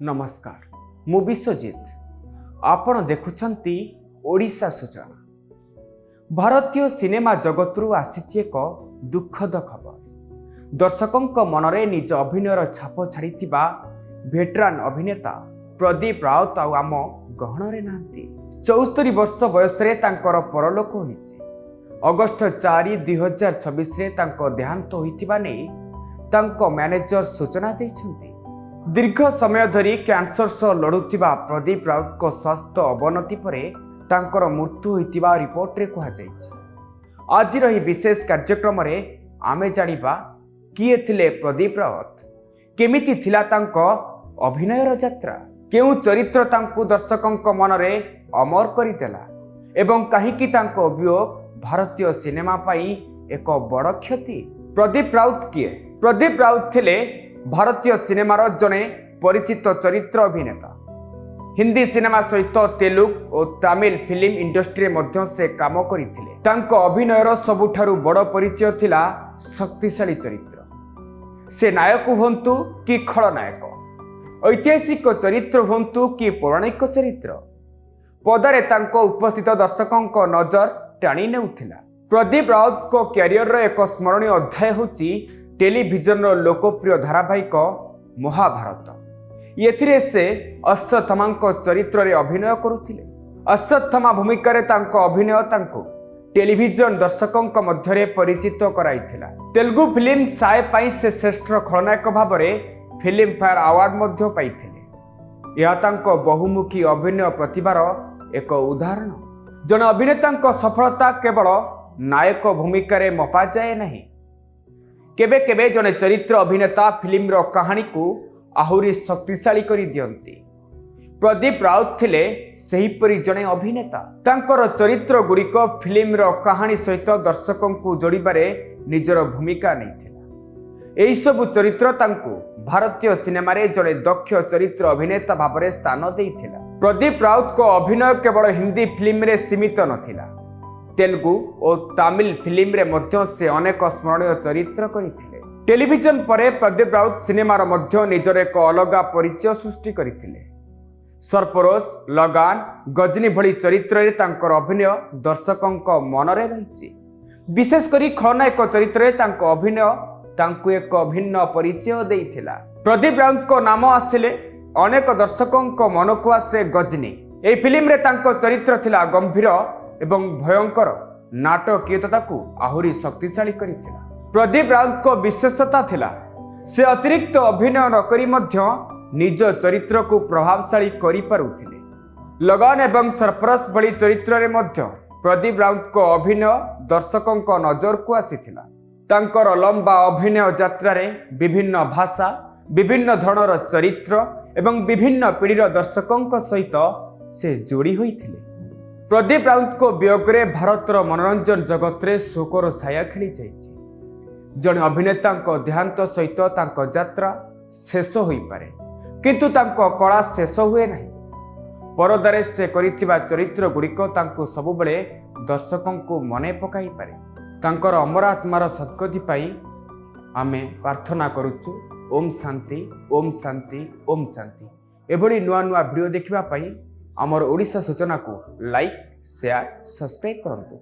नमस्कार मु विश्वजित आपण देखुछंती ओडिशा सूचना। भारतीय सिनेमा जगतरू आसीछि एक दुखद खबर। दर्शकों मनरे निज अभिनयर छाप छाड़िथिबा भेटरान अभिनेता प्रदीप राउत आम गहणरे नांती। 74 वर्ष बयसरे तांकर परलोक होइछि। अगस्ट 4, 2026 रे तांको देहांत होइथिबा नै तांको मैनेजर सूचना दैछन्ति। दीर्घ समय धरी कैंसर सह लड़ुथिबा प्रदीप राउत को स्वास्थ्य अवनति परे तांकर मृत्यु होइथिबा रिपोर्ट रे कहा जायछि। आज रही विशेष कार्यक्रम रे आमे जानिबा किए थिले प्रदीप राउत, केमिति थिला तांको अभिनयर यात्रा, केउ चरित्र तांको दर्शकों मनरे अमर करिदेला एवं काहीकि तांको वियोग भारतीय सिनेमा पाई एक बड़ क्षति। प्रदीप राउत किए? प्रदीप राउत थिले भारतीय सिनेमार जने परिचित चरित्र अभिनेता। हिंदी सिनेमा सहित तेलुगु और तमिल फिल्म इंडस्ट्री मध्य से काम करथिले। तांको अभिनयर सबुठारु बड़ परिचय थिला शक्तिशाली चरित्र। से नायक हुंतु कि खलनायक, ऐतिहासिक चरित्र हुंतु कि पौराणिक चरित्र, पदारे तांको उपस्थित दर्शकों नजर टाणी नेउथिला। प्रदीप राउत को क्यारियर एक स्मरणीय अध्याय होची टेलीविजन लोकप्रिय धारावाहिक महाभारत। एथिरे से अश्वत्थामा चरित्र रे अभिनय करुथिले। अश्वत्थामा भूमिका रे तांको अभिनय तांको टेलीविजन दर्शकों मध्य परिचित कराइथिला। तेलुगु फिल्म साय पाई से श्रेष्ठ खलनायक भाव में फिल्म फेयर अवार्ड मध्य पाइथिले। यह तांको बहुमुखी अभिनय प्रतिभार एक उदाहरण। जन अभिनेता सफलता केवल नायक भूमिका रे मपा जाए नहीं। केबे केबे जने चरित्र अभिनेता फिल्म रो कहानी को आहुरी शक्तिशाली करी दियंती। प्रदीप राउत थिले सेहीपरि जने अभिनेता। तांकर चरित्र गुड़िक फिल्म रो कहानी सहित दर्शकों को जोड़िबारे निजर भूमिका नैथिला। एही सबु चरित्र तांको भारतीय सिनेमा रे जने दक्ष चरित्र अभिनेता भाबरे स्थान देइथिला। प्रदीप राउत को अभिनय केवल हिंदी फिल्म रे सीमित नथिला। तेलुगु और तमिल फिल्म रे मध्य से अनेक स्मरणीय चरित्र करिथिले। टेलीविजन परे प्रदीप राउत सिनेमार मध्य निजर एक अलग परिचय सृष्टि करिथिले। सरफरोश, लगान, गजनी भली चरित्र रे तांकर अभिनय दर्शकों मनरे रहिछि। विशेष करी खलनायक चरित्र रे तांको अभिनय तांको एक भिन्न परिचय देइथिला। प्रदीप राउत को नाम आसिले अनेक दर्शकों मन को आसे गजनी। एही फिल्म रे तांको चरित्र थिला गंभीर एवं भयंकर, नाटकीयता को आहुरी शक्तिशाली करिथिला। प्रदीप राउत को विशेषता थिला से अतिरिक्त अभिनय नकरी मध्य निज चरित्र को प्रभावशाली करि पारुथिले। लगान एवं सरफरोश भली चरित्र रे मध्य प्रदीप राउत को अभिनय दर्शकों नजर को आसीथिला। तांकर लंबा अभिनय यात्रा रे विभिन्न भाषा, विभिन्न धरणर चरित्र एवं विभिन्न पीढ़ीर दर्शकों सहित से जोड़ी होइथिले। प्रदीप राउत को वियोगरे भारतर मनोरंजन जगत रे शोकर छाया खेली जाइछि। जने अभिनेता देहांत सहित तांको यात्रा शेष होई पारे, किंतु तांको कला शेष हुए नहीं। परदारे से करिथिबा चरित्र गुड़िक तांको सबुबेले दर्शकों को मने पकाई पारे। तांकर अमर आत्मार सद्गति पाई आमे प्रार्थना करुचु। ओम शांति, ओम शांति, ओम शांति। एभली नुआ नुआ वीडियो देखिबा पाई आमर ओडिशा सूचना को लाइक, शेयर, सब्सक्राइब करंतु।